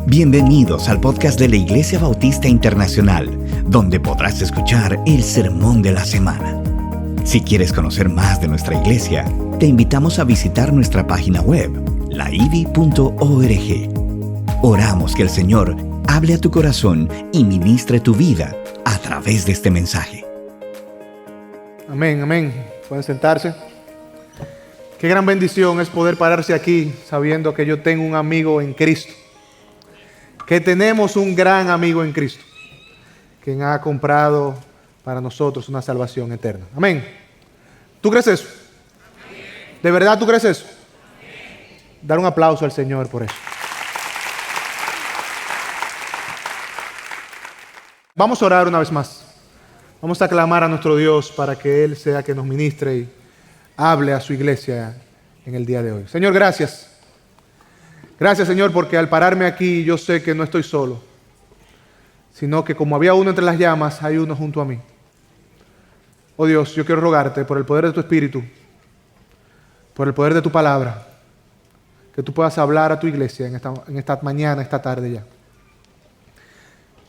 Bienvenidos al podcast de la Iglesia Bautista Internacional, donde podrás escuchar el sermón de la semana. Si quieres conocer más de nuestra iglesia, te invitamos a visitar nuestra página web, laivi.org. Oramos que el Señor hable a tu corazón y ministre tu vida a través de este mensaje. Amén, amén. Pueden sentarse. Qué gran bendición es poder pararse aquí sabiendo que yo tengo un amigo en Cristo. Que tenemos un gran amigo en Cristo, quien ha comprado para nosotros una salvación eterna. Amén. ¿Tú crees eso? Amén. ¿De verdad tú crees eso? Amén. Dar un aplauso al Señor por eso. Vamos a orar una vez más. Vamos a clamar a nuestro Dios para que Él sea que nos ministre y hable a su iglesia en el día de hoy. Señor, gracias. Gracias, Señor, porque al pararme aquí yo sé que no estoy solo, sino que como había uno entre las llamas, hay uno junto a mí. Oh Dios, yo quiero rogarte por el poder de tu Espíritu, por el poder de tu palabra, que tú puedas hablar a tu iglesia en esta mañana, esta tarde ya.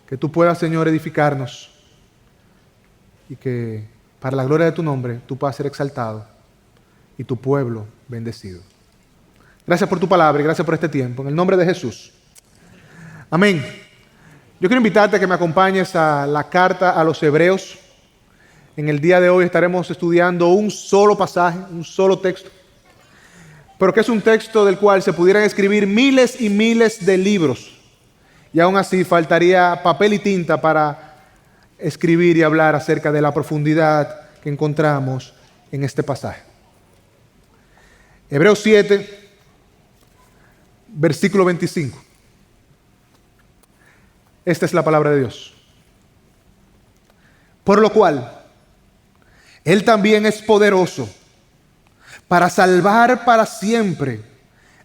Que tú puedas, Señor, edificarnos y que para la gloria de tu nombre tú puedas ser exaltado y tu pueblo bendecido. Gracias por tu palabra y gracias por este tiempo. En el nombre de Jesús. Amén. Yo quiero invitarte a que me acompañes a la carta a los Hebreos. En el día de hoy estaremos estudiando un solo pasaje, un solo texto. Pero que es un texto del cual se pudieran escribir miles y miles de libros. Y aún así faltaría papel y tinta para escribir y hablar acerca de la profundidad que encontramos en este pasaje. Hebreos 7. Versículo 25. Esta es la palabra de Dios. Por lo cual, Él también es poderoso para salvar para siempre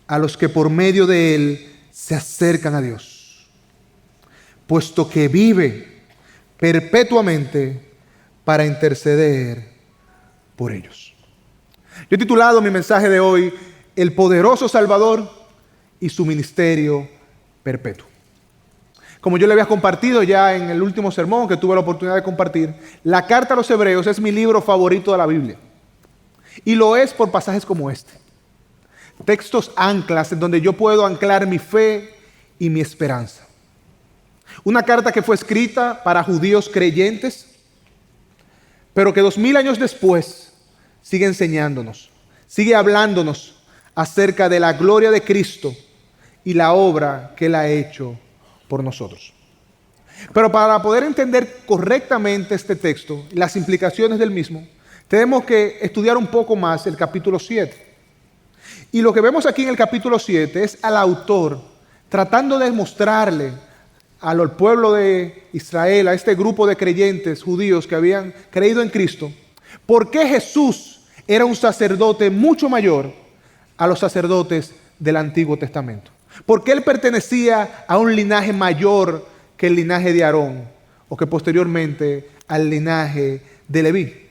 a los que por medio de Él se acercan a Dios, puesto que vive perpetuamente para interceder por ellos. Yo he titulado mi mensaje de hoy, El poderoso Salvador y su ministerio perpetuo. Como yo le había compartido ya en el último sermón que tuve la oportunidad de compartir, la carta a los Hebreos es mi libro favorito de la Biblia. Y lo es por pasajes como este. Textos anclas en donde yo puedo anclar mi fe y mi esperanza. Una carta que fue escrita para judíos creyentes, pero que 2000 años después sigue enseñándonos, sigue hablándonos acerca de la gloria de Cristo y la obra que Él ha hecho por nosotros. Pero para poder entender correctamente este texto, las implicaciones del mismo, tenemos que estudiar un poco más el capítulo 7. Y lo que vemos aquí en el capítulo 7 es al autor tratando de mostrarle al pueblo de Israel, a este grupo de creyentes judíos que habían creído en Cristo, por qué Jesús era un sacerdote mucho mayor a los sacerdotes del Antiguo Testamento. Porque Él pertenecía a un linaje mayor que el linaje de Aarón, o que posteriormente al linaje de Leví.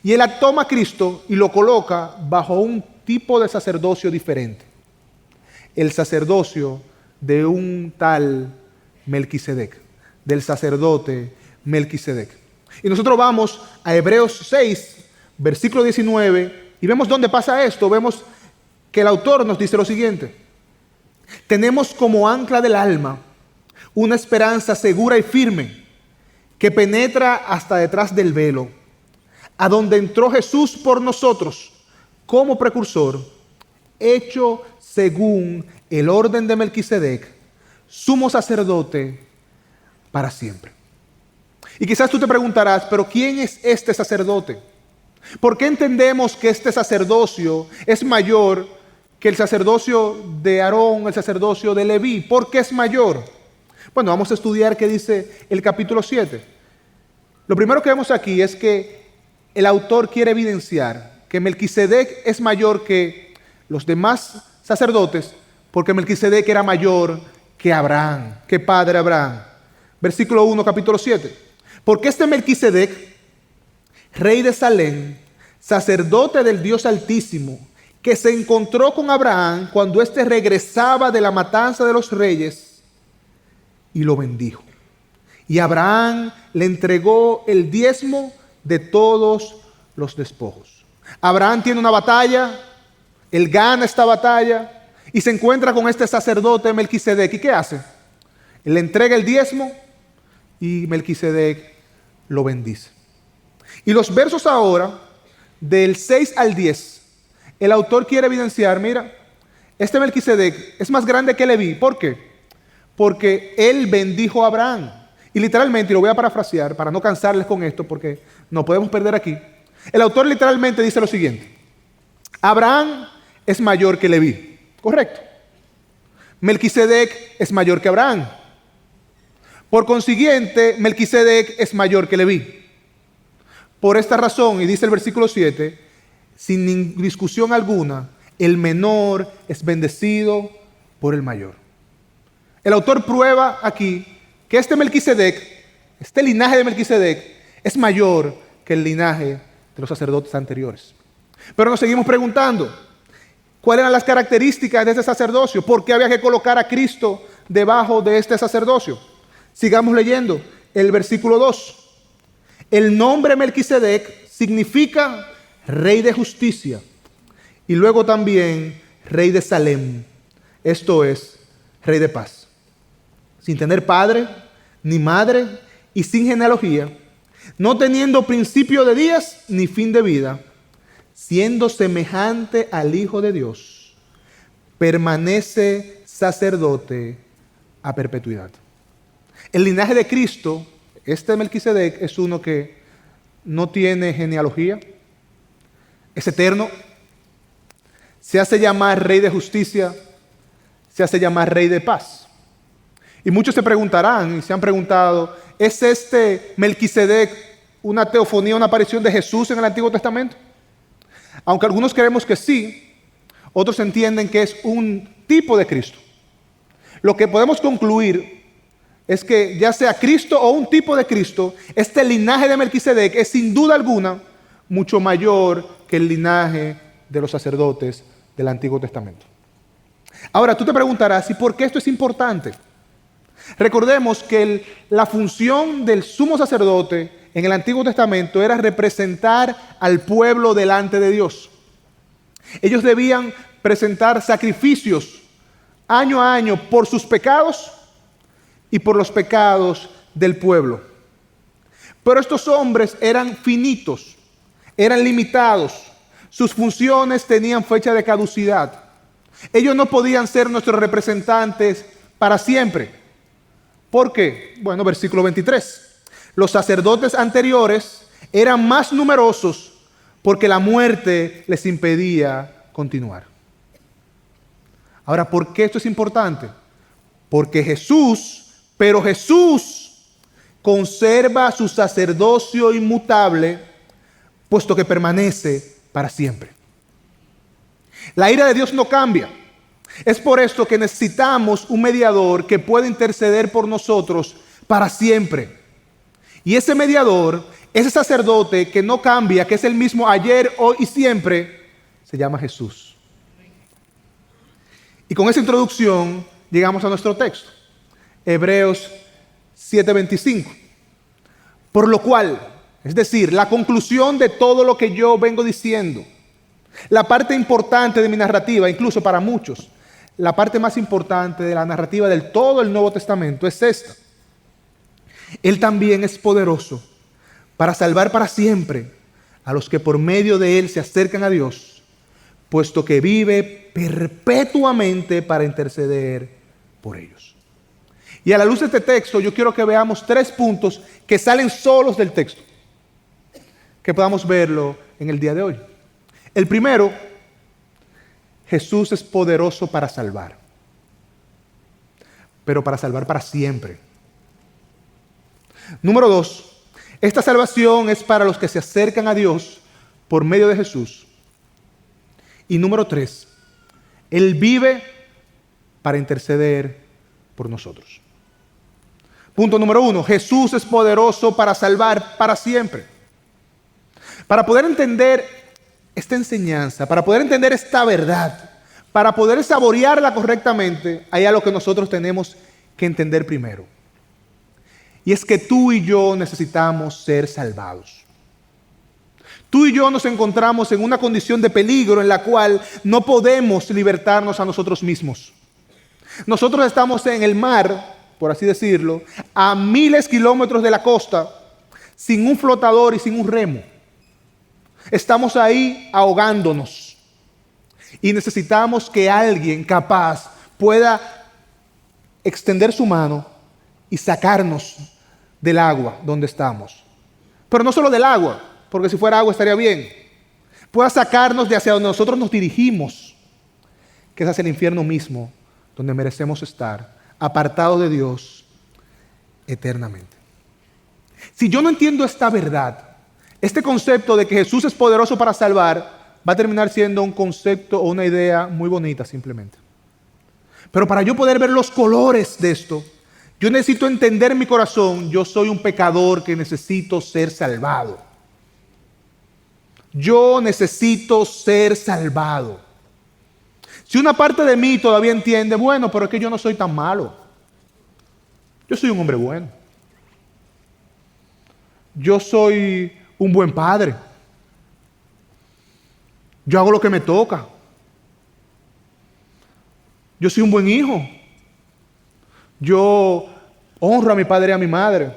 Y Él toma a Cristo y lo coloca bajo un tipo de sacerdocio diferente. El sacerdocio de un tal Melquisedec, del sacerdote Melquisedec. Y nosotros vamos a Hebreos 6, versículo 19, y vemos dónde pasa esto. Vemos que el autor nos dice lo siguiente: tenemos como ancla del alma una esperanza segura y firme que penetra hasta detrás del velo, a donde entró Jesús por nosotros como precursor, hecho según el orden de Melquisedec, sumo sacerdote para siempre. Y quizás tú te preguntarás, ¿pero quién es este sacerdote? ¿Por qué entendemos que este sacerdocio es mayor que el sacerdocio de Aarón, el sacerdocio de Leví? ¿Por qué es mayor? Bueno, vamos a estudiar qué dice el capítulo 7. Lo primero que vemos aquí es que el autor quiere evidenciar que Melquisedec es mayor que los demás sacerdotes, porque Melquisedec era mayor que Abraham, que padre Abraham. Versículo 1, capítulo 7. Porque este Melquisedec, rey de Salem, sacerdote del Dios Altísimo, que se encontró con Abraham cuando éste regresaba de la matanza de los reyes, y lo bendijo. Y Abraham le entregó el diezmo de todos los despojos. Abraham tiene una batalla, él gana esta batalla y se encuentra con este sacerdote Melquisedec. ¿Y qué hace? Él le entrega el diezmo y Melquisedec lo bendice. Y los versos ahora, del 6 al 10, el autor quiere evidenciar, mira, este Melquisedec es más grande que Leví. ¿Por qué? Porque él bendijo a Abraham. Y literalmente, y lo voy a parafrasear para no cansarles con esto porque no podemos perder aquí. El autor literalmente dice lo siguiente: Abraham es mayor que Leví, correcto. Melquisedec es mayor que Abraham. Por consiguiente, Melquisedec es mayor que Leví. Por esta razón, y dice el versículo 7, sin discusión alguna, el menor es bendecido por el mayor. El autor prueba aquí que este Melquisedec, este linaje de Melquisedec, es mayor que el linaje de los sacerdotes anteriores. Pero nos seguimos preguntando, ¿cuáles eran las características de este sacerdocio? ¿Por qué había que colocar a Cristo debajo de este sacerdocio? Sigamos leyendo el versículo 2. El nombre Melquisedec significa rey de justicia y luego también rey de Salem, esto es, rey de paz. Sin tener padre ni madre y sin genealogía, no teniendo principio de días ni fin de vida, siendo semejante al Hijo de Dios, permanece sacerdote a perpetuidad. El linaje de Cristo, este Melquisedec, es uno que no tiene genealogía, es eterno, se hace llamar rey de justicia, se hace llamar rey de paz. Y muchos se preguntarán y se han preguntado, ¿es este Melquisedec una teofonía, una aparición de Jesús en el Antiguo Testamento? Aunque algunos creemos que sí, otros entienden que es un tipo de Cristo. Lo que podemos concluir es que ya sea Cristo o un tipo de Cristo, este linaje de Melquisedec es sin duda alguna mucho mayor que el linaje de los sacerdotes del Antiguo Testamento. Ahora, tú te preguntarás, ¿y por qué esto es importante? Recordemos que la función del sumo sacerdote en el Antiguo Testamento era representar al pueblo delante de Dios. Ellos debían presentar sacrificios año a año por sus pecados y por los pecados del pueblo. Pero estos hombres eran finitos, eran limitados, sus funciones tenían fecha de caducidad. Ellos no podían ser nuestros representantes para siempre. ¿Por qué? Bueno, versículo 23. Los sacerdotes anteriores eran más numerosos porque la muerte les impedía continuar. Ahora, ¿por qué esto es importante? Porque Jesús conserva su sacerdocio inmutable, puesto que permanece para siempre. La ira de Dios no cambia. Es por esto que necesitamos un mediador que pueda interceder por nosotros para siempre. Y ese mediador, ese sacerdote que no cambia, que es el mismo ayer, hoy y siempre, se llama Jesús. Y con esa introducción llegamos a nuestro texto. Hebreos 7:25. Por lo cual, es decir, la conclusión de todo lo que yo vengo diciendo, la parte importante de mi narrativa, incluso para muchos, la parte más importante de la narrativa del todo el Nuevo Testamento es esta. Él también es poderoso para salvar para siempre a los que por medio de Él se acercan a Dios, puesto que vive perpetuamente para interceder por ellos. Y a la luz de este texto, yo quiero que veamos 3 puntos que salen solos del texto, que podamos verlo en el día de hoy. El primero, Jesús es poderoso para salvar, pero para salvar para siempre. Número 2, esta salvación es para los que se acercan a Dios por medio de Jesús. Y número 3, Él vive para interceder por nosotros. Punto número 1, Jesús es poderoso para salvar para siempre. Para poder entender esta enseñanza, para poder entender esta verdad, para poder saborearla correctamente, hay algo que nosotros tenemos que entender primero. Y es que tú y yo necesitamos ser salvados. Tú y yo nos encontramos en una condición de peligro en la cual no podemos libertarnos a nosotros mismos. Nosotros estamos en el mar, por así decirlo, a miles de kilómetros de la costa, sin un flotador y sin un remo. Estamos ahí ahogándonos. Y necesitamos que alguien capaz pueda extender su mano y sacarnos del agua donde estamos. Pero no solo del agua, porque si fuera agua estaría bien. Pueda sacarnos de hacia donde nosotros nos dirigimos, que es hacia el infierno mismo, donde merecemos estar, apartados de Dios eternamente. Si yo no entiendo esta verdad, este concepto de que Jesús es poderoso para salvar, va a terminar siendo un concepto o una idea muy bonita simplemente. Pero para yo poder ver los colores de esto, yo necesito entender en mi corazón, yo soy un pecador que necesito ser salvado. Yo necesito ser salvado. Si una parte de mí todavía entiende, bueno, pero es que yo no soy tan malo. Yo soy un hombre bueno. Yo soy un buen padre. Yo hago lo que me toca. Yo soy un buen hijo. Yo honro a mi padre y a mi madre.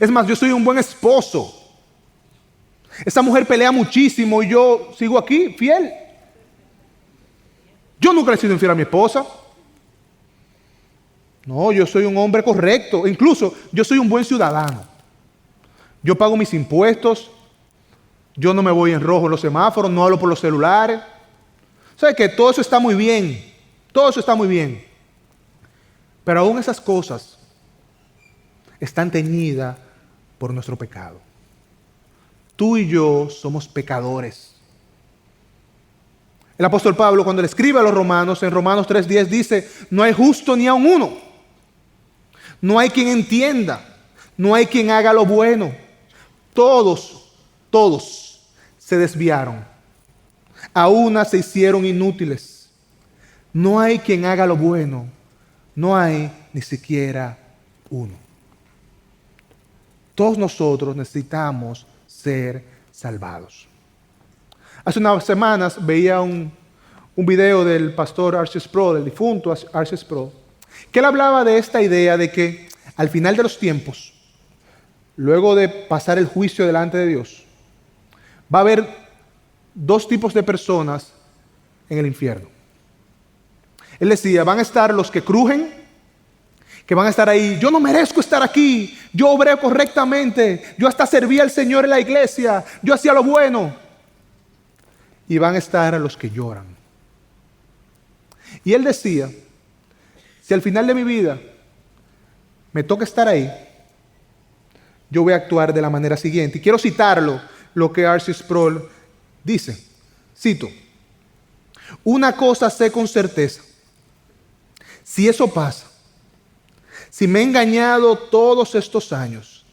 Es más, yo soy un buen esposo. Esa mujer pelea muchísimo y yo sigo aquí, fiel. Yo nunca le he sido infiel a mi esposa. No, yo soy un hombre correcto. Incluso, yo soy un buen ciudadano. Yo pago mis impuestos. Yo no me voy en rojo en los semáforos, no hablo por los celulares. ¿Sabe qué? Todo eso está muy bien. Todo eso está muy bien. Pero aún esas cosas están teñidas por nuestro pecado. Tú y yo somos pecadores. El apóstol Pablo, cuando le escribe a los romanos, en Romanos 3:10 dice, no hay justo ni aun uno. No hay quien entienda. No hay quien haga lo bueno. Todos se desviaron. A una se hicieron inútiles. No hay quien haga lo bueno. No hay ni siquiera uno. Todos nosotros necesitamos ser salvados. Hace unas semanas veía un video del pastor R.C. Sproul, del difunto R.C. Sproul, que él hablaba de esta idea de que al final de los tiempos, luego de pasar el juicio delante de Dios, va a haber dos tipos de personas en el infierno. Él decía, van a estar los que crujen, que van a estar ahí, yo no merezco estar aquí, yo obré correctamente, yo hasta serví al Señor en la iglesia, yo hacía lo bueno. Y van a estar los que lloran. Y él decía, si al final de mi vida me toca estar ahí, yo voy a actuar de la manera siguiente. Y quiero citarlo, lo que R.C. Sproul dice. Cito, una cosa sé con certeza, si eso pasa, si me he engañado todos estos años,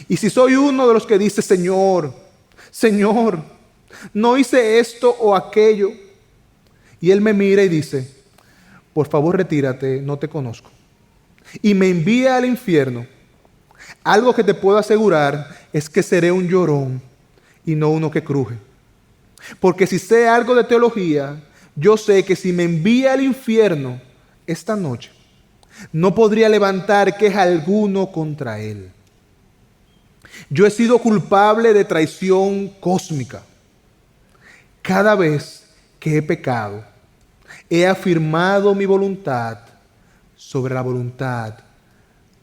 y si soy uno de los que dice, Señor, Señor, no hice esto o aquello, y Él me mira y dice, por favor retírate, no te conozco, y me envía al infierno, algo que te puedo asegurar es que seré un llorón y no uno que cruje. Porque si sé algo de teología, yo sé que si me envía al infierno esta noche, no podría levantar queja alguno contra Él. Yo he sido culpable de traición cósmica. Cada vez que he pecado, he afirmado mi voluntad sobre la voluntad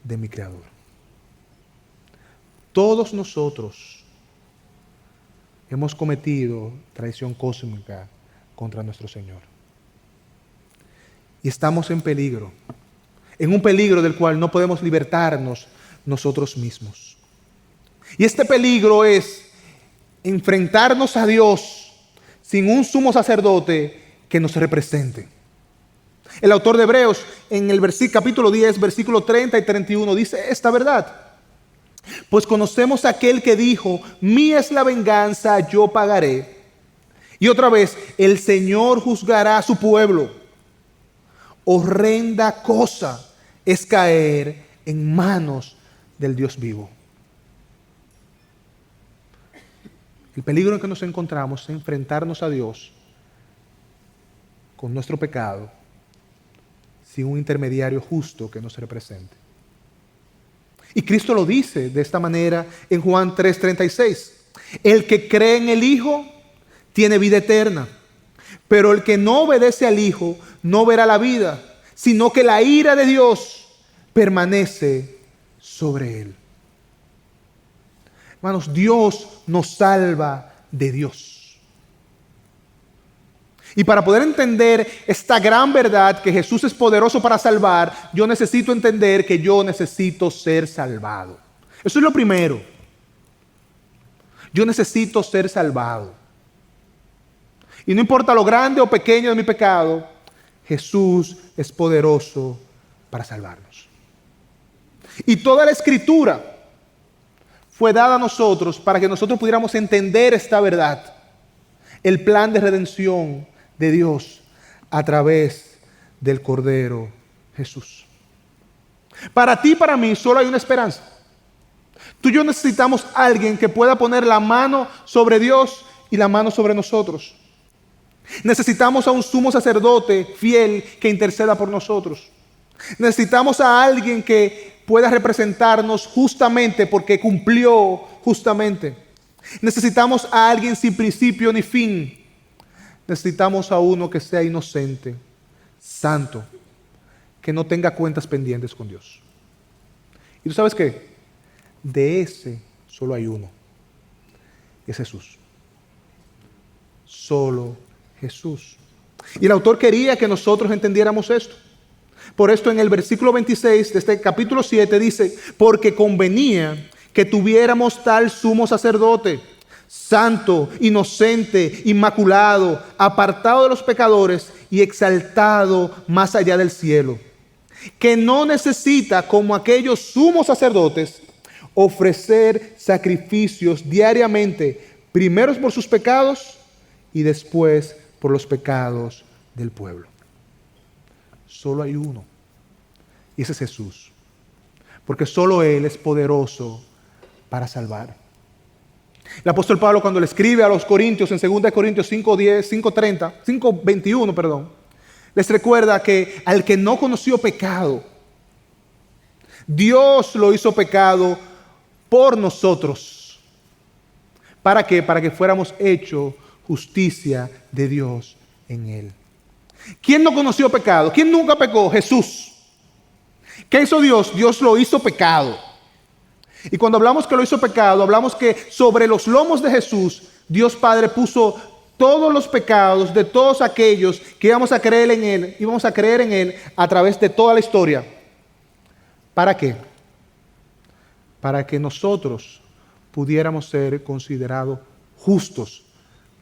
de mi Creador. Todos nosotros hemos cometido traición cósmica contra nuestro Señor. Y estamos en peligro, en un peligro del cual no podemos libertarnos nosotros mismos. Y este peligro es enfrentarnos a Dios sin un sumo sacerdote que nos represente. El autor de Hebreos, en el capítulo 10, versículo 30 y 31, dice esta verdad. Pues conocemos a aquel que dijo, mía es la venganza, yo pagaré. Y otra vez, el Señor juzgará a su pueblo. Horrenda cosa es caer en manos del Dios vivo. El peligro en que nos encontramos es enfrentarnos a Dios con nuestro pecado sin un intermediario justo que nos represente. Y Cristo lo dice de esta manera en Juan 3:36. El que cree en el Hijo tiene vida eterna, pero el que no obedece al Hijo no verá la vida, sino que la ira de Dios permanece sobre él. Hermanos, Dios nos salva de Dios. Y para poder entender esta gran verdad que Jesús es poderoso para salvar, yo necesito entender que yo necesito ser salvado. Eso es lo primero. Yo necesito ser salvado. Y no importa lo grande o pequeño de mi pecado, Jesús es poderoso para salvarnos. Y toda la Escritura fue dada a nosotros para que nosotros pudiéramos entender esta verdad, el plan de redención de Dios a través del Cordero Jesús. Para ti y para mí solo hay una esperanza. Tú y yo necesitamos a alguien que pueda poner la mano sobre Dios y la mano sobre nosotros. Necesitamos a un sumo sacerdote fiel que interceda por nosotros. Necesitamos a alguien que pueda representarnos justamente porque cumplió justamente. Necesitamos a alguien sin principio ni fin. Necesitamos a uno que sea inocente, santo, que no tenga cuentas pendientes con Dios. ¿Y tú sabes qué? De ese solo hay uno. Es Jesús. Solo Jesús. Y el autor quería que nosotros entendiéramos esto. Por esto en el versículo 26 de este capítulo 7 dice, porque convenía que tuviéramos tal sumo sacerdote, santo, inocente, inmaculado, apartado de los pecadores y exaltado más allá del cielo, que no necesita, como aquellos sumos sacerdotes, ofrecer sacrificios diariamente, primero por sus pecados y después por los pecados del pueblo. Solo hay uno, y ese es Jesús, porque solo Él es poderoso para salvar. El apóstol Pablo, cuando le escribe a los corintios en 2 Corintios 5:21, les recuerda que al que no conoció pecado, Dios lo hizo pecado por nosotros. ¿Para qué? Para que fuéramos hechos justicia de Dios en Él. ¿Quién no conoció pecado? ¿Quién nunca pecó? Jesús. ¿Qué hizo Dios? Dios lo hizo pecado. Y cuando hablamos que lo hizo pecado, hablamos que sobre los lomos de Jesús, Dios Padre puso todos los pecados de todos aquellos que íbamos a creer en Él a través de toda la historia. ¿Para qué? Para que nosotros pudiéramos ser considerados justos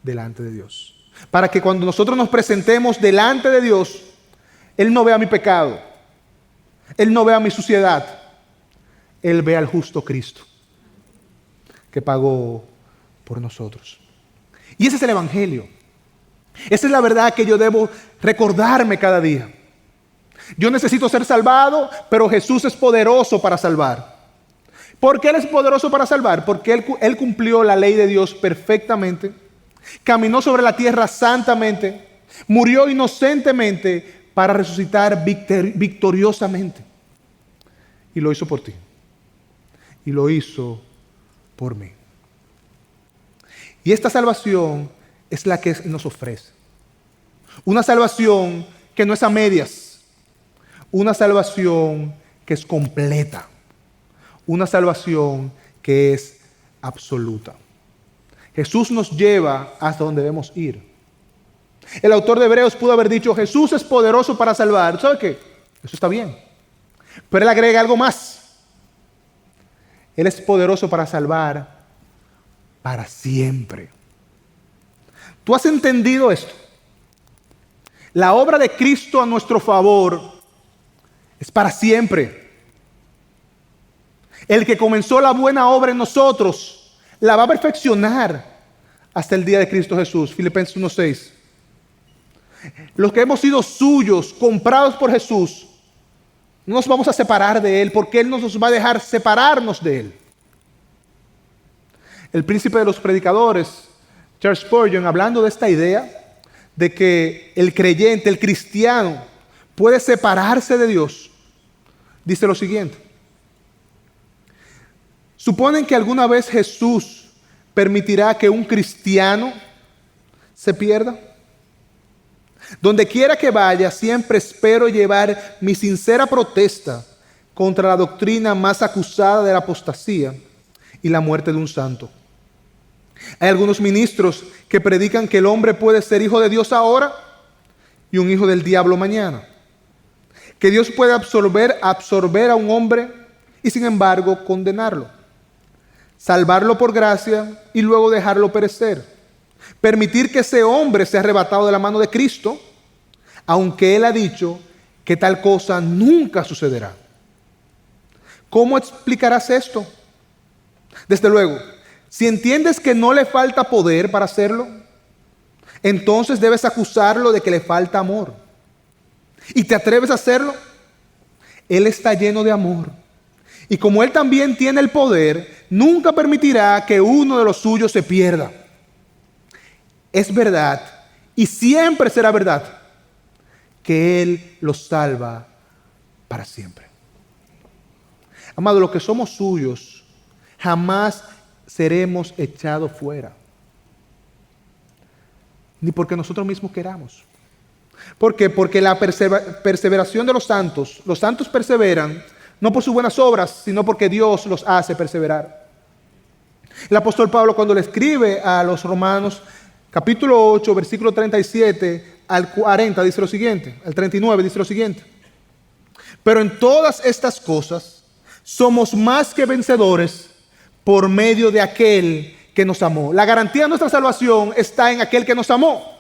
delante de Dios. Para que cuando nosotros nos presentemos delante de Dios, Él no vea mi pecado, Él no vea mi suciedad, Él vea al justo Cristo que pagó por nosotros. Y ese es el Evangelio. Esa es la verdad que yo debo recordarme cada día. Yo necesito ser salvado, pero Jesús es poderoso para salvar. ¿Por qué Él es poderoso para salvar? Porque Él cumplió la ley de Dios perfectamente, caminó sobre la tierra santamente, murió inocentemente para resucitar victoriosamente. Y lo hizo por ti. Y lo hizo por mí. Y esta salvación es la que nos ofrece. Una salvación que no es a medias. Una salvación que es completa. Una salvación que es absoluta. Jesús nos lleva hasta donde debemos ir. El autor de Hebreos pudo haber dicho, Jesús es poderoso para salvar. ¿Sabe qué? Eso está bien. Pero él agrega algo más. Él es poderoso para salvar para siempre. ¿Tú has entendido esto? La obra de Cristo a nuestro favor es para siempre. El que comenzó la buena obra en nosotros la va a perfeccionar hasta el día de Cristo Jesús. Filipenses 1:6. Los que hemos sido suyos, comprados por Jesús, No nos vamos a separar de Él porque Él no nos va a dejar separarnos de Él. El príncipe de los predicadores, Charles Spurgeon, hablando de esta idea de que el creyente, el cristiano, puede separarse de Dios, dice lo siguiente: ¿suponen que alguna vez Jesús permitirá que un cristiano se pierda? Donde quiera que vaya, siempre espero llevar mi sincera protesta contra la doctrina más acusada de la apostasía y la muerte de un santo. Hay algunos ministros que predican que el hombre puede ser hijo de Dios ahora y un hijo del diablo mañana. Que Dios puede absorber a un hombre y sin embargo condenarlo. Salvarlo por gracia y luego dejarlo perecer. Permitir que ese hombre sea arrebatado de la mano de Cristo, aunque Él ha dicho que tal cosa nunca sucederá. ¿Cómo explicarás esto? Desde luego, si entiendes que no le falta poder para hacerlo, entonces debes acusarlo de que le falta amor. ¿Y te atreves a hacerlo? Él está lleno de amor. Y como Él también tiene el poder, nunca permitirá que uno de los suyos se pierda. Es verdad, y siempre será verdad, que Él los salva para siempre. Amado, los que somos suyos, jamás seremos echados fuera. Ni porque nosotros mismos queramos. ¿Por qué? Porque la perseveración de los santos perseveran, no por sus buenas obras, sino porque Dios los hace perseverar. El apóstol Pablo, cuando le escribe a los romanos, capítulo 8, versículo 37 al 40, dice lo siguiente, al 39 dice lo siguiente: pero en todas estas cosas somos más que vencedores por medio de aquel que nos amó. La garantía de nuestra salvación está en aquel que nos amó.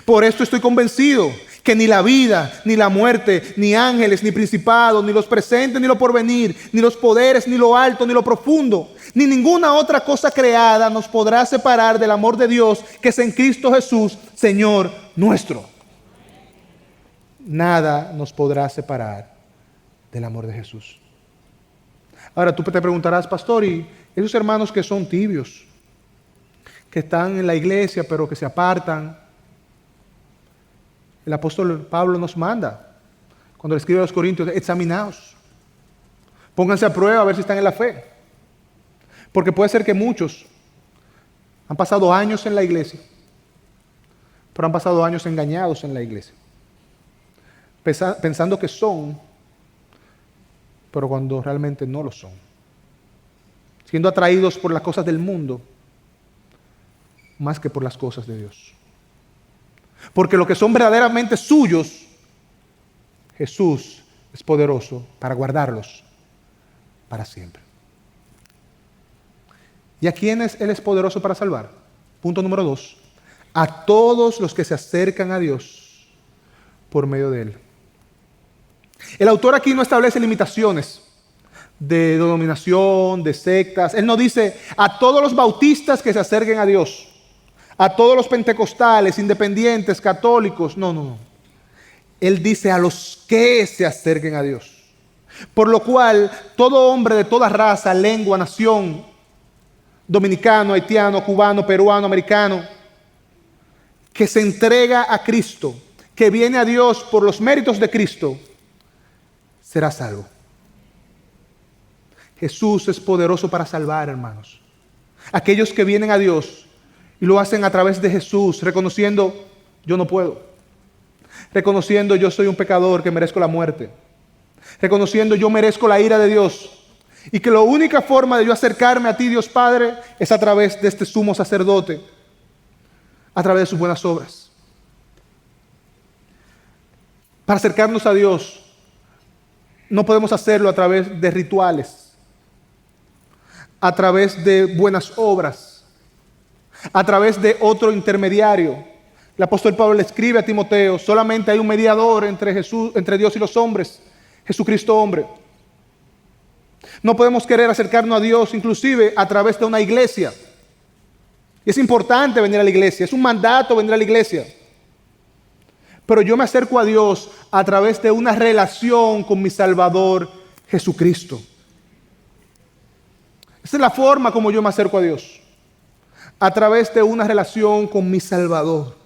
Por esto estoy convencido que ni la vida, ni la muerte, ni ángeles, ni principados, ni los presentes, ni lo porvenir, ni los poderes, ni lo alto, ni lo profundo, ni ninguna otra cosa creada nos podrá separar del amor de Dios que es en Cristo Jesús, Señor nuestro. Nada nos podrá separar del amor de Jesús. Ahora tú te preguntarás, pastor, ¿y esos hermanos que son tibios, que están en la iglesia pero que se apartan? El apóstol Pablo nos manda, cuando le escribe a los Corintios, examinaos, pónganse a prueba a ver si están en la fe. Porque puede ser que muchos han pasado años en la iglesia, pero han pasado años engañados en la iglesia, pensando que son, pero cuando realmente no lo son. Siendo atraídos por las cosas del mundo, más que por las cosas de Dios. Porque lo que son verdaderamente suyos, Jesús es poderoso para guardarlos para siempre. ¿Y a quiénes Él es poderoso para salvar? Punto número 2. A todos los que se acercan a Dios por medio de Él. El autor aquí no establece limitaciones de denominación, de sectas. Él no dice a todos los bautistas que se acerquen a Dios, a todos los pentecostales, independientes, católicos. No. Él dice a los que se acerquen a Dios. Por lo cual, todo hombre de toda raza, lengua, nación, dominicano, haitiano, cubano, peruano, americano, que se entrega a Cristo, que viene a Dios por los méritos de Cristo, será salvo. Jesús es poderoso para salvar, hermanos. Aquellos que vienen a Dios y lo hacen a través de Jesús, reconociendo, yo no puedo. Reconociendo, yo soy un pecador que merezco la muerte. Reconociendo, yo merezco la ira de Dios. Y que la única forma de yo acercarme a ti, Dios Padre, es a través de este sumo sacerdote, a través de sus buenas obras. Para acercarnos a Dios, no podemos hacerlo a través de rituales, a través de buenas obras, a través de otro intermediario. El apóstol Pablo le escribe a Timoteo: solamente hay un mediador entre Dios y los hombres, Jesucristo hombre. No podemos querer acercarnos a Dios inclusive a través de una iglesia. Y es importante venir a la iglesia, es un mandato venir a la iglesia. Pero yo me acerco a Dios a través de una relación con mi Salvador Jesucristo. Esa es la forma como yo me acerco a Dios. A través de una relación con mi Salvador.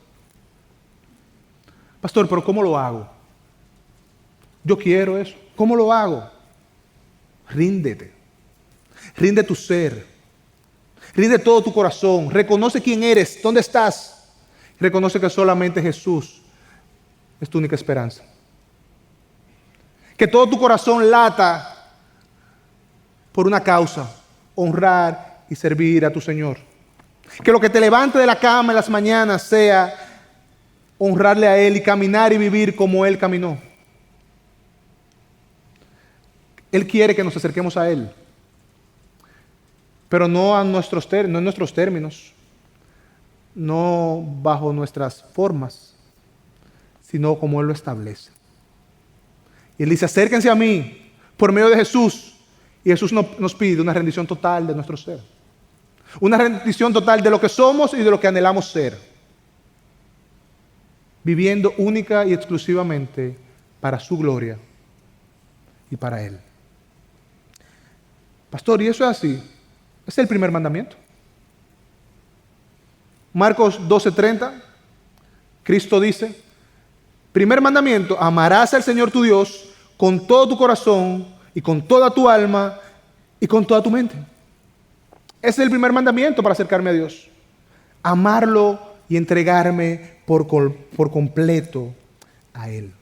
Pastor, pero ¿cómo lo hago? Yo quiero eso. ¿Cómo lo hago? Ríndete. Rinde tu ser. Rinde todo tu corazón. Reconoce quién eres, dónde estás. Reconoce que solamente Jesús es tu única esperanza. Que todo tu corazón lata por una causa, honrar y servir a tu Señor. Que lo que te levante de la cama en las mañanas sea honrarle a Él y caminar y vivir como Él caminó. Él quiere que nos acerquemos a Él, pero no en nuestros términos, no bajo nuestras formas, sino como Él lo establece. Y Él dice, acérquense a mí por medio de Jesús. Y Jesús nos pide una rendición total de nuestro ser. Una rendición total de lo que somos y de lo que anhelamos ser. Viviendo única y exclusivamente para su gloria y para Él. Pastor, ¿y eso es así? Es el primer mandamiento. Marcos 12:30, Cristo dice, primer mandamiento, amarás al Señor tu Dios con todo tu corazón y con toda tu alma y con toda tu mente. Ese es el primer mandamiento para acercarme a Dios. Amarlo y entregarme por completo a Él.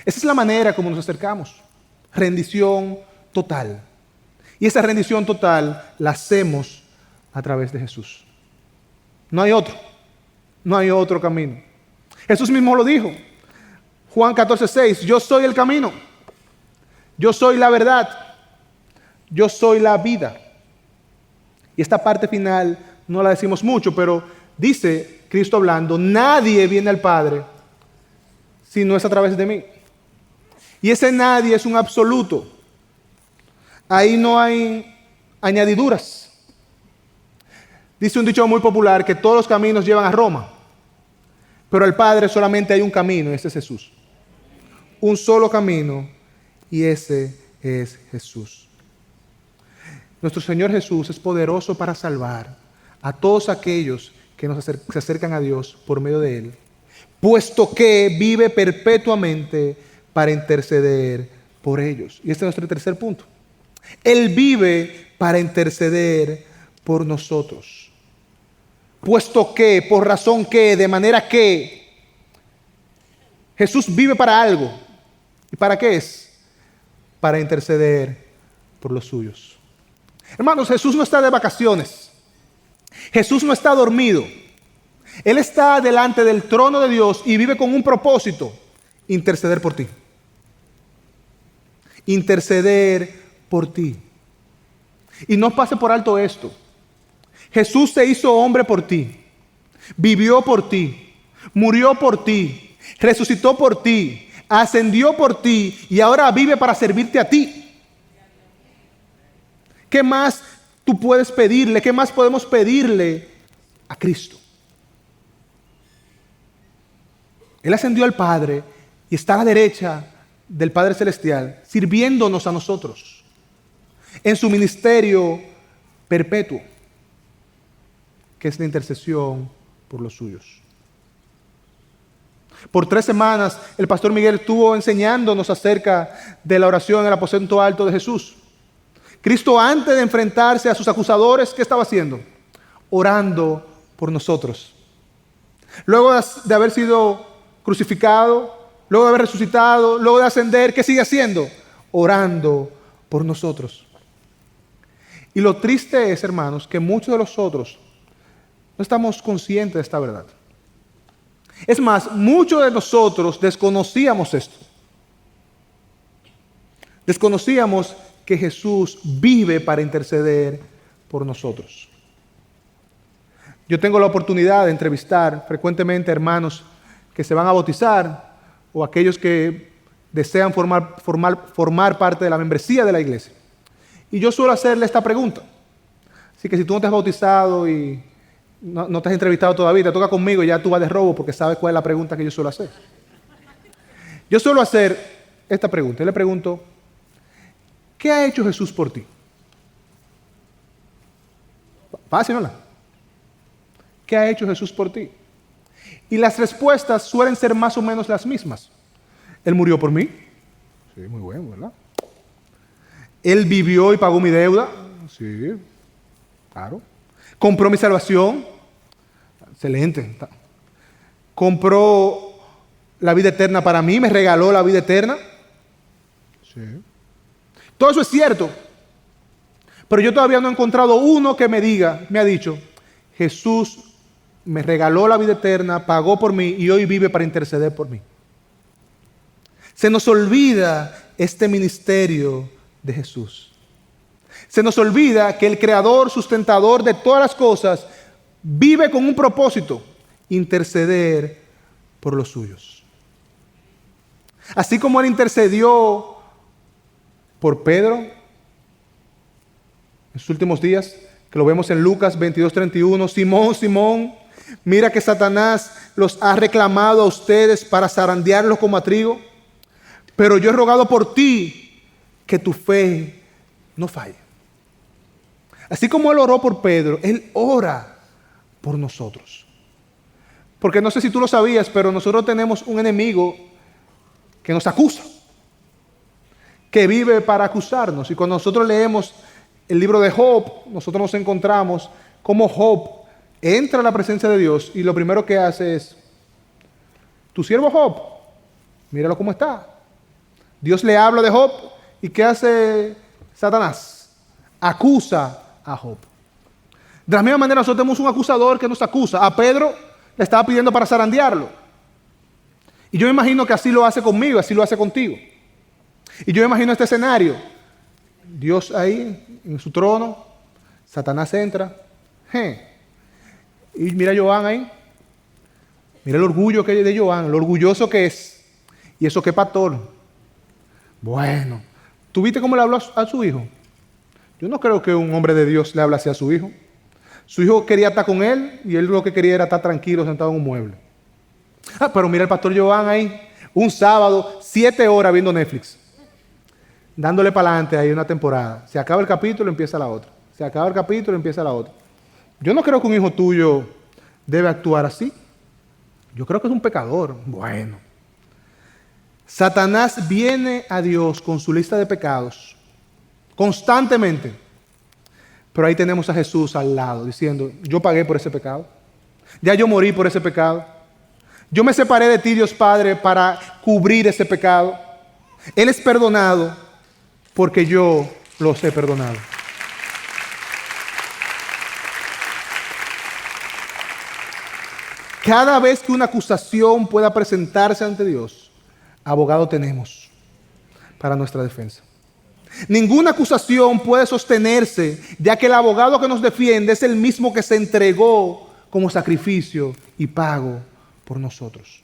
Esa es la manera como nos acercamos. Rendición total. Y esa rendición total la hacemos a través de Jesús. No hay otro. No hay otro camino. Jesús mismo lo dijo. Juan 14:6. Yo soy el camino. Yo soy la verdad. Yo soy la vida. Y esta parte final no la decimos mucho, pero dice Cristo hablando, nadie viene al Padre si no es a través de mí. Y ese nadie es un absoluto. Ahí no hay añadiduras. Dice un dicho muy popular que todos los caminos llevan a Roma, pero al Padre solamente hay un camino y ese es Jesús. Un solo camino y ese es Jesús. Nuestro Señor Jesús es poderoso para salvar a todos aquellos que se acercan a Dios por medio de Él, puesto que vive perpetuamente para interceder por ellos. Y este es nuestro tercer punto. Él vive para interceder por nosotros. Puesto que, por razón que, de manera que, Jesús vive para algo. ¿Y para qué es? Para interceder por los suyos. Hermanos, Jesús no está de vacaciones. Jesús no está dormido. Él está delante del trono de Dios y vive con un propósito: interceder por ti. Interceder por ti. Y no pase por alto esto. Jesús se hizo hombre por ti. Vivió por ti. Murió por ti. Resucitó por ti. Ascendió por ti. Y ahora vive para servirte a ti. ¿Qué más tú puedes pedirle? ¿Qué más podemos pedirle a Cristo? Él ascendió al Padre y está a la derecha del Padre Celestial, sirviéndonos a nosotros en su ministerio perpetuo, que es la intercesión por los suyos. Por 3 semanas el pastor Miguel estuvo enseñándonos acerca de la oración en el aposento alto de Jesús. Cristo, antes de enfrentarse a sus acusadores, ¿qué estaba haciendo? Orando por nosotros. Luego de haber sido crucificado, luego de haber resucitado, luego de ascender, ¿qué sigue haciendo? Orando por nosotros. Y lo triste es, hermanos, que muchos de nosotros no estamos conscientes de esta verdad. Es más, muchos de nosotros desconocíamos esto. Desconocíamos que Jesús vive para interceder por nosotros. Yo tengo la oportunidad de entrevistar frecuentemente hermanos que se van a bautizar o aquellos que desean formar parte de la membresía de la iglesia. Y yo suelo hacerle esta pregunta. Así que si tú no te has bautizado y no te has entrevistado todavía, te toca conmigo y ya tú vas de robo porque sabes cuál es la pregunta que yo suelo hacer. Yo suelo hacer esta pregunta. Yo le pregunto, ¿qué ha hecho Jesús por ti? Fácil, ¿no? ¿Qué ha hecho Jesús por ti? Y las respuestas suelen ser más o menos las mismas. Él murió por mí. Sí, muy bueno, ¿verdad? Él vivió y pagó mi deuda. Sí, claro. Compró mi salvación. Excelente. Compró la vida eterna para mí, me regaló la vida eterna. Sí. Todo eso es cierto. Pero yo todavía no he encontrado uno que me ha dicho, Jesús me regaló la vida eterna, pagó por mí y hoy vive para interceder por mí. Se nos olvida este ministerio de Jesús. Se nos olvida que el creador, sustentador de todas las cosas, vive con un propósito, interceder por los suyos. Así como Él intercedió por Pedro en sus últimos días, que lo vemos en Lucas 22:31, Simón, Simón, mira que Satanás los ha reclamado a ustedes para zarandearlos como a trigo, pero yo he rogado por ti que tu fe no falle. Así como Él oró por Pedro, Él ora por nosotros. Porque no sé si tú lo sabías, pero nosotros tenemos un enemigo que nos acusa, que vive para acusarnos. Y cuando nosotros leemos el libro de Job, nosotros nos encontramos cómo Job entra a la presencia de Dios y lo primero que hace es, tu siervo Job, míralo cómo está. Dios le habla de Job y ¿qué hace Satanás? Acusa a Job. De la misma manera nosotros tenemos un acusador que nos acusa. A Pedro le estaba pidiendo para zarandearlo. Y yo me imagino que así lo hace conmigo, así lo hace contigo. Y yo me imagino este escenario. Dios ahí, en su trono, Satanás entra. Y mira a Joan ahí. Mira el orgullo que hay de Joan, lo orgulloso que es. Y eso qué pastor. Bueno, ¿tú viste cómo le habló a su hijo? Yo no creo que un hombre de Dios le hable así a su hijo. Su hijo quería estar con él y él lo que quería era estar tranquilo sentado en un mueble. Pero mira el pastor Joan ahí, un sábado, 7 horas viendo Netflix. Dándole para adelante ahí una temporada. Se acaba el capítulo, empieza la otra. Se acaba el capítulo, empieza la otra. Yo no creo que un hijo tuyo debe actuar así. Yo creo que es un pecador. Bueno. Satanás viene a Dios con su lista de pecados constantemente. Pero ahí tenemos a Jesús al lado diciendo, yo pagué por ese pecado. Ya yo morí por ese pecado. Yo me separé de ti, Dios Padre, para cubrir ese pecado. Él es perdonado porque yo los he perdonado. Cada vez que una acusación pueda presentarse ante Dios, abogado tenemos para nuestra defensa. Ninguna acusación puede sostenerse, ya que el abogado que nos defiende es el mismo que se entregó como sacrificio y pago por nosotros.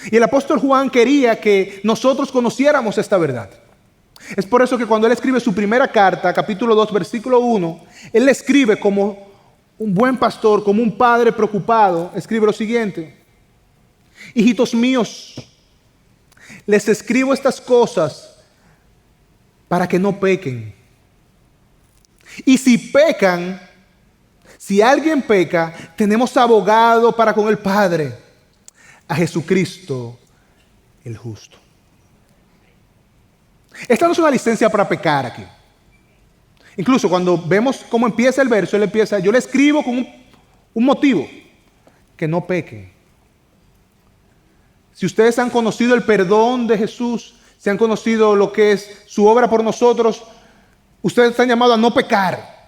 Y el apóstol Juan quería que nosotros conociéramos esta verdad. Es por eso que cuando él escribe su primera carta, capítulo 2, versículo 1, él le escribe como un buen pastor, como un padre preocupado, escribe lo siguiente: hijitos míos, les escribo estas cosas para que no pequen. Y si pecan, si alguien peca, tenemos abogado para con el Padre, a Jesucristo el justo. Esta no es una licencia para pecar aquí. Incluso cuando vemos cómo empieza el verso, él empieza, yo le escribo con un motivo, que no pequen. Si ustedes han conocido el perdón de Jesús, si han conocido lo que es su obra por nosotros, ustedes están llamados a no pecar.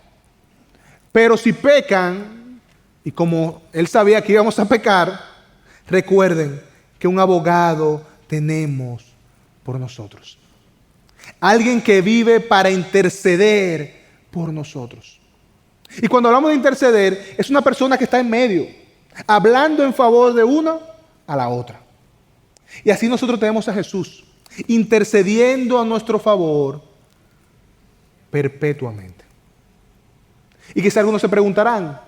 Pero si pecan, y como él sabía que íbamos a pecar, recuerden que un abogado tenemos por nosotros. Alguien que vive para interceder por nosotros. Y cuando hablamos de interceder, es una persona que está en medio, hablando en favor de una a la otra. Y así nosotros tenemos a Jesús, intercediendo a nuestro favor perpetuamente. Y quizá algunos se preguntarán,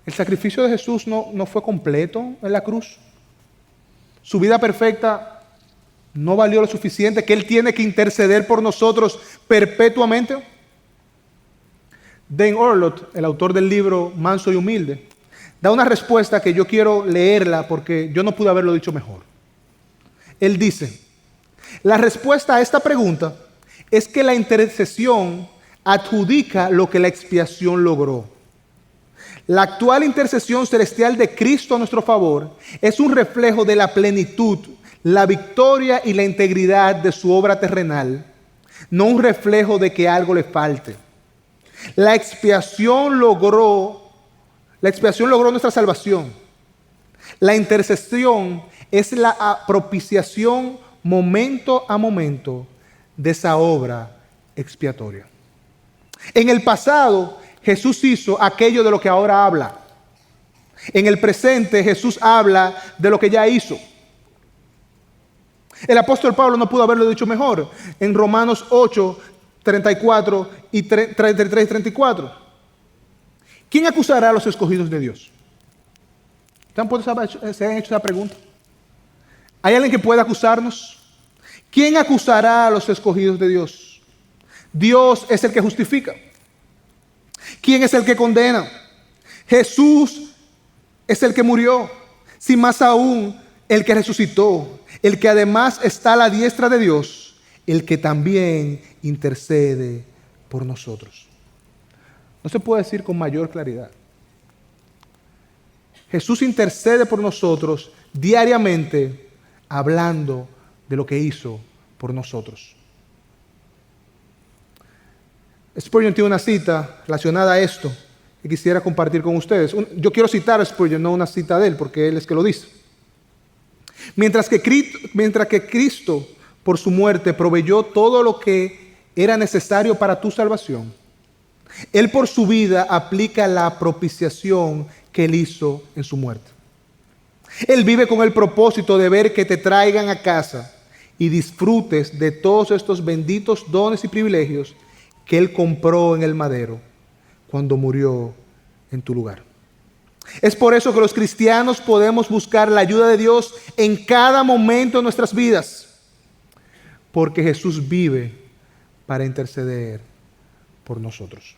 ¿el sacrificio de Jesús no fue completo en la cruz? Su vida perfecta ¿No valió lo suficiente que Él tiene que interceder por nosotros perpetuamente? Dan Orlott, el autor del libro Manso y Humilde, da una respuesta que yo quiero leerla porque yo no pude haberlo dicho mejor. Él dice, la respuesta a esta pregunta es que la intercesión adjudica lo que la expiación logró. La actual intercesión celestial de Cristo a nuestro favor es un reflejo de la plenitud, la victoria y la integridad de su obra terrenal, no un reflejo de que algo le falte. La expiación logró nuestra salvación. La intercesión es la propiciación momento a momento de esa obra expiatoria. En el pasado, Jesús hizo aquello de lo que ahora habla. En el presente, Jesús habla de lo que ya hizo. El apóstol Pablo no pudo haberlo dicho mejor. En Romanos 8, 34 y 33 y 34. ¿Quién acusará a los escogidos de Dios? ¿Se han hecho esa pregunta? ¿Hay alguien que pueda acusarnos? ¿Quién acusará a los escogidos de Dios? Dios es el que justifica. ¿Quién es el que condena? Jesús es el que murió. Si más aún, el que resucitó, el que además está a la diestra de Dios, el que también intercede por nosotros. No se puede decir con mayor claridad. Jesús intercede por nosotros diariamente, hablando de lo que hizo por nosotros. Spurgeon tiene una cita relacionada a esto que quisiera compartir con ustedes. Yo quiero citar a Spurgeon, no una cita de él, porque él es que lo dice. Mientras que Cristo, por su muerte, proveyó todo lo que era necesario para tu salvación, Él por su vida aplica la propiciación que Él hizo en su muerte. Él vive con el propósito de ver que te traigan a casa y disfrutes de todos estos benditos dones y privilegios que Él compró en el madero cuando murió en tu lugar. Es por eso que los cristianos podemos buscar la ayuda de Dios en cada momento de nuestras vidas, porque Jesús vive para interceder por nosotros.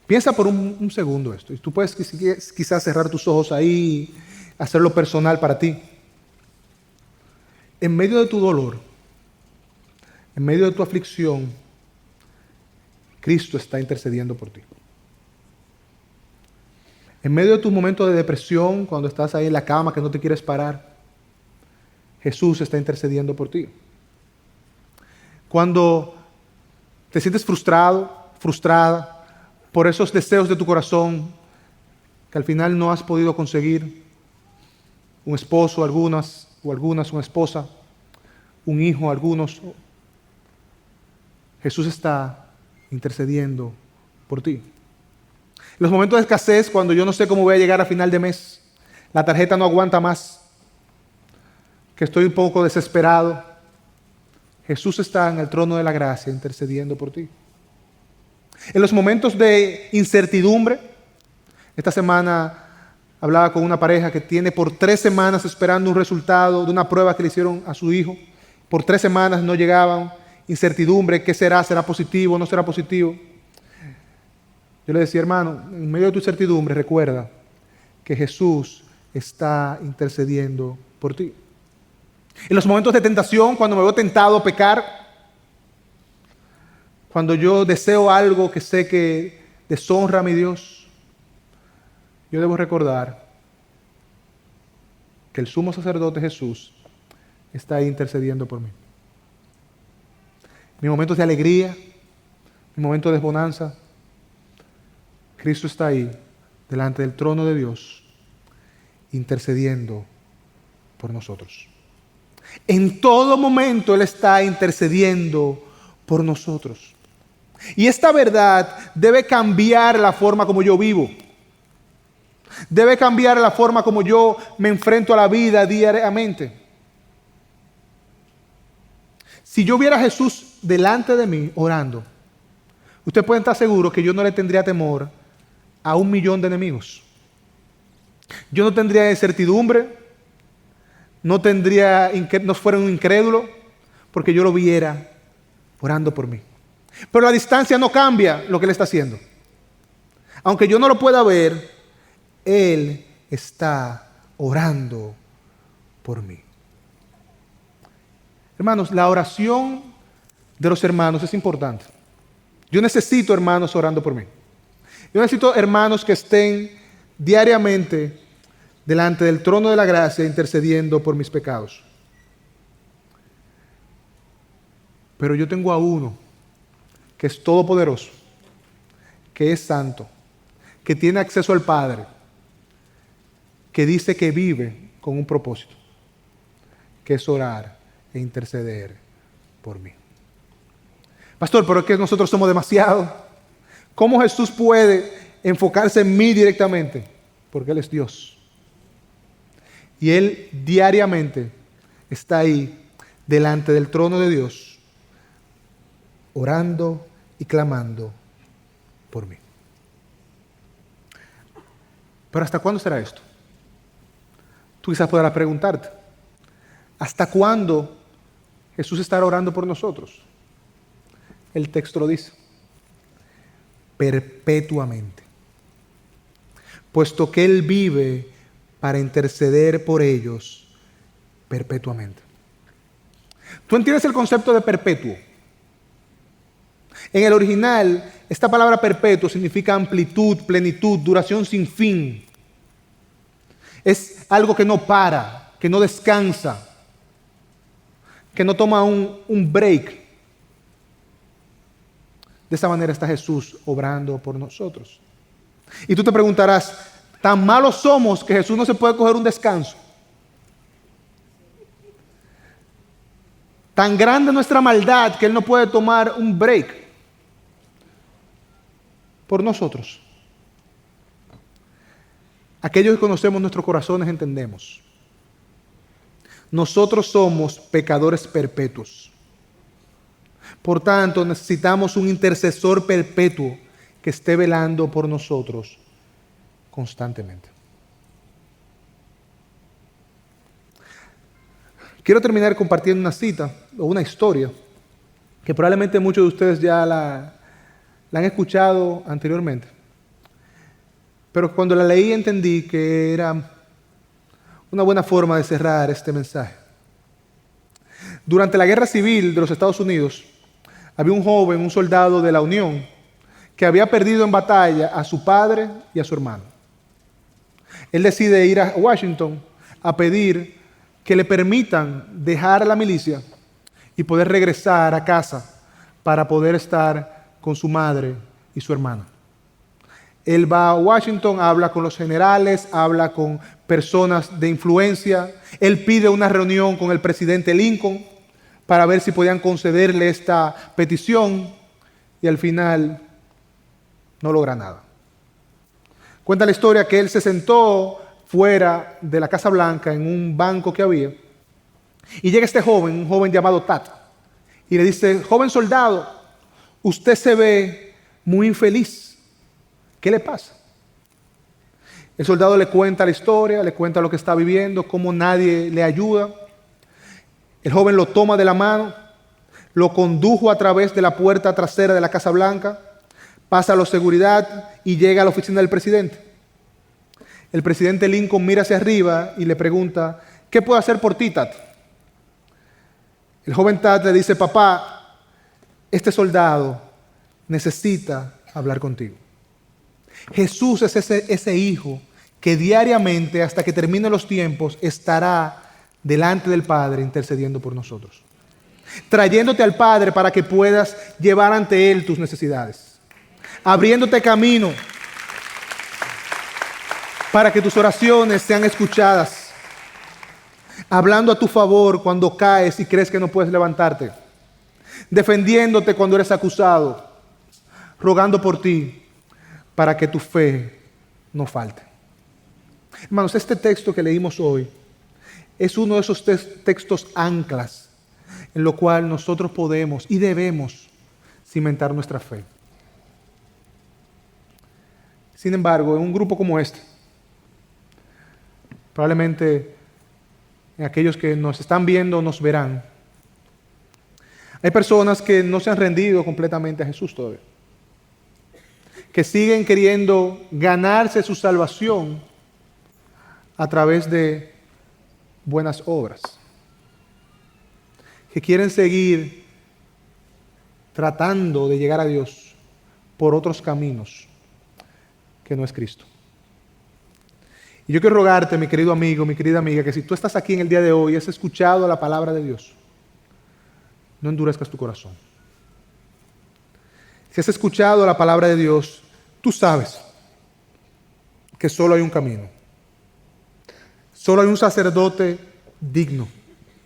Piensa por un segundo esto, y tú puedes quizás cerrar tus ojos ahí, hacerlo personal para ti. En medio de tu dolor, en medio de tu aflicción, Cristo está intercediendo por ti. En medio de tus momentos de depresión, cuando estás ahí en la cama que no te quieres parar, Jesús está intercediendo por ti. Cuando te sientes frustrado, frustrada por esos deseos de tu corazón que al final no has podido conseguir, un esposo, algunas, una esposa, un hijo, algunos, Jesús está intercediendo por ti. En los momentos de escasez, cuando yo no sé cómo voy a llegar a final de mes, la tarjeta no aguanta más, que estoy un poco desesperado, Jesús está en el trono de la gracia intercediendo por ti. En los momentos de incertidumbre, esta semana hablaba con una pareja que tiene por 3 semanas esperando un resultado de una prueba que le hicieron a su hijo. Por 3 semanas no llegaban, incertidumbre, ¿qué será? ¿Será positivo? ¿No será positivo? Yo le decía, hermano, en medio de tu incertidumbre, recuerda que Jesús está intercediendo por ti. En los momentos de tentación, cuando me veo tentado a pecar, cuando yo deseo algo que sé que deshonra a mi Dios, yo debo recordar que el sumo sacerdote Jesús está ahí intercediendo por mí. Mis momentos de alegría, mis momentos de bonanza, Cristo está ahí, delante del trono de Dios, intercediendo por nosotros. En todo momento Él está intercediendo por nosotros. Y esta verdad debe cambiar la forma como yo vivo. Debe cambiar la forma como yo me enfrento a la vida diariamente. Si yo viera a Jesús delante de mí orando, usted puede estar seguro que yo no le tendría temor a 1 millón de enemigos. Yo no tendría incertidumbre no fuera un incrédulo, porque yo lo viera orando por mí. Pero la distancia no cambia lo que Él está haciendo. Aunque yo no lo pueda ver, Él está orando por mí. Hermanos, la oración de los hermanos es importante. Yo necesito hermanos orando por mí. Yo necesito hermanos que estén diariamente delante del trono de la gracia intercediendo por mis pecados. Pero yo tengo a uno que es todopoderoso, que es santo, que tiene acceso al Padre, que dice que vive con un propósito, que es orar e interceder por mí. Pastor, pero es que nosotros somos demasiado. ¿Cómo Jesús puede enfocarse en mí directamente? Porque Él es Dios. Y Él diariamente está ahí delante del trono de Dios, orando y clamando por mí. Pero ¿hasta cuándo será esto? Tú quizás podrás preguntarte, ¿hasta cuándo Jesús estará orando por nosotros? El texto lo dice, perpetuamente, puesto que Él vive para interceder por ellos perpetuamente. ¿Tú entiendes el concepto de perpetuo? En el original, esta palabra perpetuo significa amplitud, plenitud, duración sin fin. Es algo que no para, que no descansa, que no toma un break. De esa manera está Jesús obrando por nosotros. Y tú te preguntarás, ¿tan malos somos que Jesús no se puede coger un descanso? ¿Tan grande es nuestra maldad que Él no puede tomar un break por nosotros? Aquellos que conocemos nuestros corazones entendemos. Nosotros somos pecadores perpetuos. Por tanto, necesitamos un intercesor perpetuo que esté velando por nosotros constantemente. Quiero terminar compartiendo una cita o una historia que probablemente muchos de ustedes ya la han escuchado anteriormente. Pero cuando la leí entendí que era una buena forma de cerrar este mensaje. Durante la Guerra Civil de los Estados Unidos, había un joven, un soldado de la Unión, que había perdido en batalla a su padre y a su hermano. Él decide ir a Washington a pedir que le permitan dejar la milicia y poder regresar a casa para poder estar con su madre y su hermana. Él va a Washington, habla con los generales, habla con personas de influencia. Él pide una reunión con el presidente Lincoln para ver si podían concederle esta petición y al final no logra nada. Cuenta la historia que él se sentó fuera de la Casa Blanca en un banco que había y llega este joven, un joven llamado Tad, y le dice, joven soldado, usted se ve muy infeliz. ¿Qué le pasa? El soldado le cuenta la historia, le cuenta lo que está viviendo, cómo nadie le ayuda. El joven lo toma de la mano, lo condujo a través de la puerta trasera de la Casa Blanca, pasa a la seguridad y llega a la oficina del presidente. El presidente Lincoln mira hacia arriba y le pregunta, ¿qué puedo hacer por ti, Tad? El joven Tad le dice, papá, este soldado necesita hablar contigo. Jesús es ese hijo que diariamente, hasta que terminen los tiempos, estará delante del Padre intercediendo por nosotros, trayéndote al Padre para que puedas llevar ante Él tus necesidades, abriéndote camino para que tus oraciones sean escuchadas, hablando a tu favor cuando caes y crees que no puedes levantarte, defendiéndote cuando eres acusado, rogando por ti para que tu fe no falte. Hermanos, este texto que leímos hoy es uno de esos textos anclas en lo cual nosotros podemos y debemos cimentar nuestra fe. Sin embargo, en un grupo como este, probablemente en aquellos que nos están viendo o nos verán. Hay personas que no se han rendido completamente a Jesús todavía, que siguen queriendo ganarse su salvación a través de buenas obras, que quieren seguir tratando de llegar a Dios por otros caminos que no es Cristo. Y yo quiero rogarte, mi querido amigo, mi querida amiga, que si tú estás aquí en el día de hoy y has escuchado la palabra de Dios, no endurezcas tu corazón. Si has escuchado la palabra de Dios, tú sabes que solo hay un camino. Solo hay un sacerdote digno,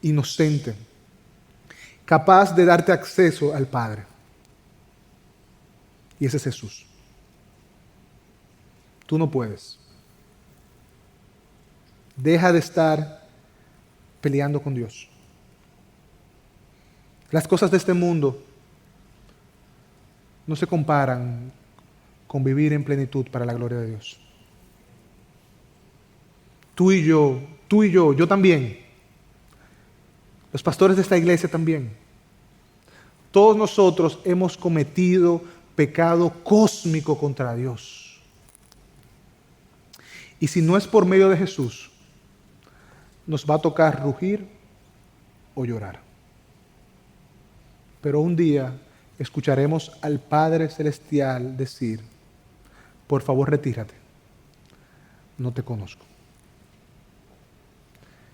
inocente, capaz de darte acceso al Padre. Y ese es Jesús. Tú no puedes. Deja de estar peleando con Dios. Las cosas de este mundo no se comparan con vivir en plenitud para la gloria de Dios. Tú y yo, yo también. Los pastores de esta iglesia también. Todos nosotros hemos cometido pecado cósmico contra Dios. Y si no es por medio de Jesús, nos va a tocar rugir o llorar. Pero un día escucharemos al Padre Celestial decir: por favor, retírate, no te conozco.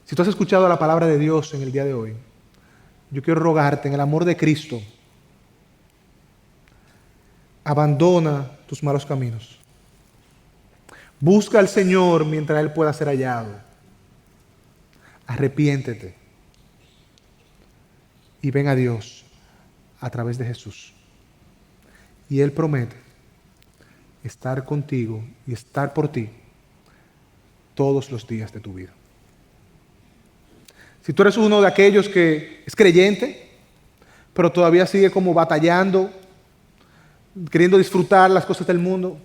Si tú has escuchado la palabra de Dios en el día de hoy, yo quiero rogarte en el amor de Cristo, abandona tus malos caminos. Busca al Señor mientras Él pueda ser hallado. Arrepiéntete y ven a Dios a través de Jesús. Y Él promete estar contigo y estar por ti todos los días de tu vida. Si tú eres uno de aquellos que es creyente, pero todavía sigue como batallando, queriendo disfrutar las cosas del mundo,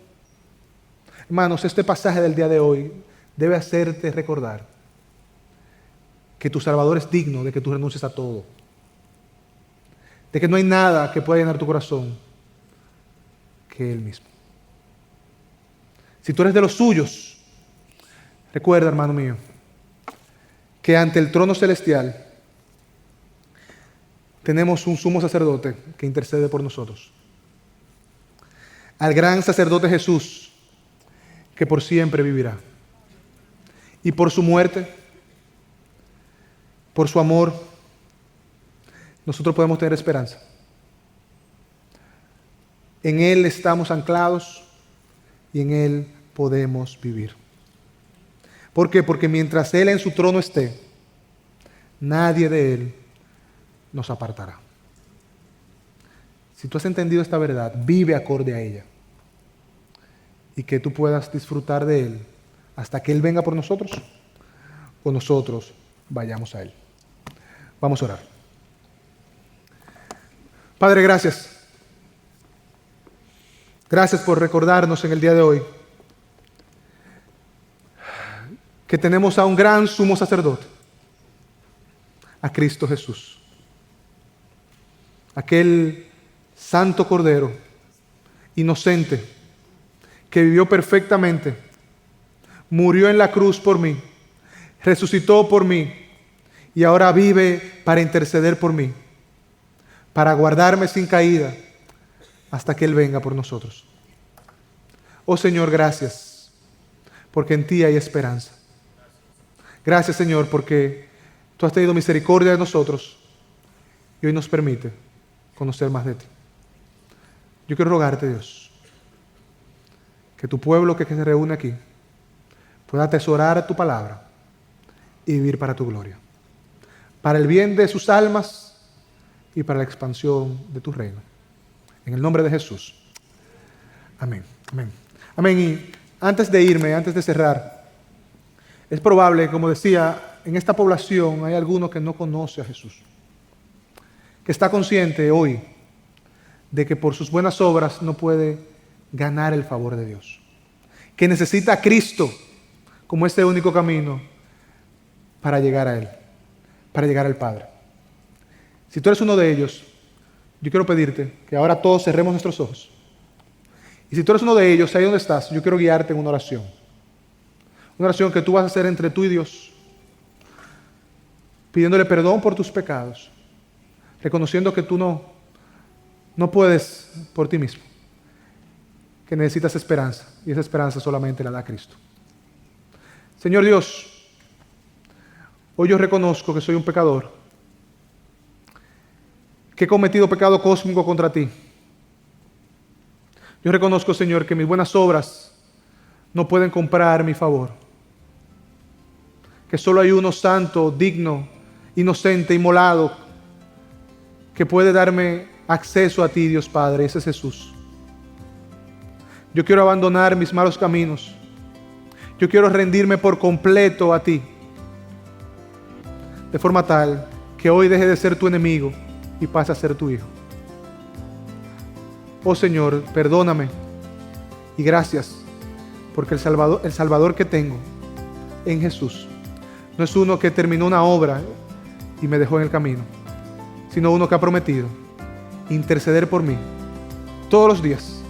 hermanos, este pasaje del día de hoy debe hacerte recordar que tu Salvador es digno de que tú renuncies a todo, de que no hay nada que pueda llenar tu corazón que Él mismo. Si tú eres de los suyos, recuerda, hermano mío, que ante el trono celestial tenemos un sumo sacerdote que intercede por nosotros. Al gran sacerdote Jesús, que por siempre vivirá. Y por su muerte, por su amor, nosotros podemos tener esperanza. En Él estamos anclados y en Él podemos vivir. ¿Por qué? Porque mientras Él en su trono esté, nadie de Él nos apartará. Si tú has entendido esta verdad, vive acorde a ella. Y que tú puedas disfrutar de Él hasta que Él venga por nosotros o nosotros vayamos a Él. Vamos a orar. Padre, gracias. Gracias por recordarnos en el día de hoy que tenemos a un gran sumo sacerdote, a Cristo Jesús. Aquel santo Cordero, inocente, que vivió perfectamente, murió en la cruz por mí, resucitó por mí y ahora vive para interceder por mí, para guardarme sin caída hasta que Él venga por nosotros. Oh Señor, gracias, porque en ti hay esperanza. Gracias, Señor, porque tú has tenido misericordia de nosotros y hoy nos permite conocer más de ti. Yo quiero rogarte, Dios, que tu pueblo que se reúne aquí pueda atesorar tu palabra y vivir para tu gloria, para el bien de sus almas y para la expansión de tu reino. En el nombre de Jesús. Amén. Amén. Amén. Y antes de irme, antes de cerrar, es probable, como decía, en esta población hay alguno que no conoce a Jesús, que está consciente hoy de que por sus buenas obras no puede ganar el favor de Dios, que necesita a Cristo como este único camino para llegar a Él. para llegar al Padre. Si tú eres uno de ellos, yo quiero pedirte que ahora todos cerremos nuestros ojos. Y si tú eres uno de ellos, ahí donde estás, yo quiero guiarte en una oración. Una oración que tú vas a hacer entre tú y Dios, pidiéndole perdón por tus pecados, reconociendo que tú no puedes por ti mismo, que necesitas esperanza, y esa esperanza solamente la da Cristo. Señor Dios, hoy yo reconozco que soy un pecador, que he cometido pecado cósmico contra ti. Yo reconozco, Señor, que mis buenas obras no pueden comprar mi favor, que solo hay uno santo, digno, inocente, inmolado, que puede darme acceso a ti, Dios Padre, ese es Jesús. Yo quiero abandonar mis malos caminos. Yo quiero rendirme por completo a ti, de forma tal que hoy deje de ser tu enemigo y pase a ser tu hijo. Oh Señor, perdóname y gracias, porque el Salvador que tengo en Jesús no es uno que terminó una obra y me dejó en el camino, sino uno que ha prometido interceder por mí todos los días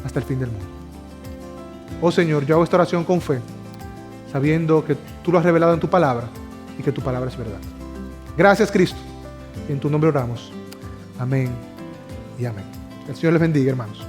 hasta el fin del mundo. Oh Señor, yo hago esta oración con fe, sabiendo que tú lo has revelado en tu palabra y que tu palabra es verdad. Gracias, Cristo. En tu nombre oramos. Amén y amén. El Señor les bendiga, hermanos.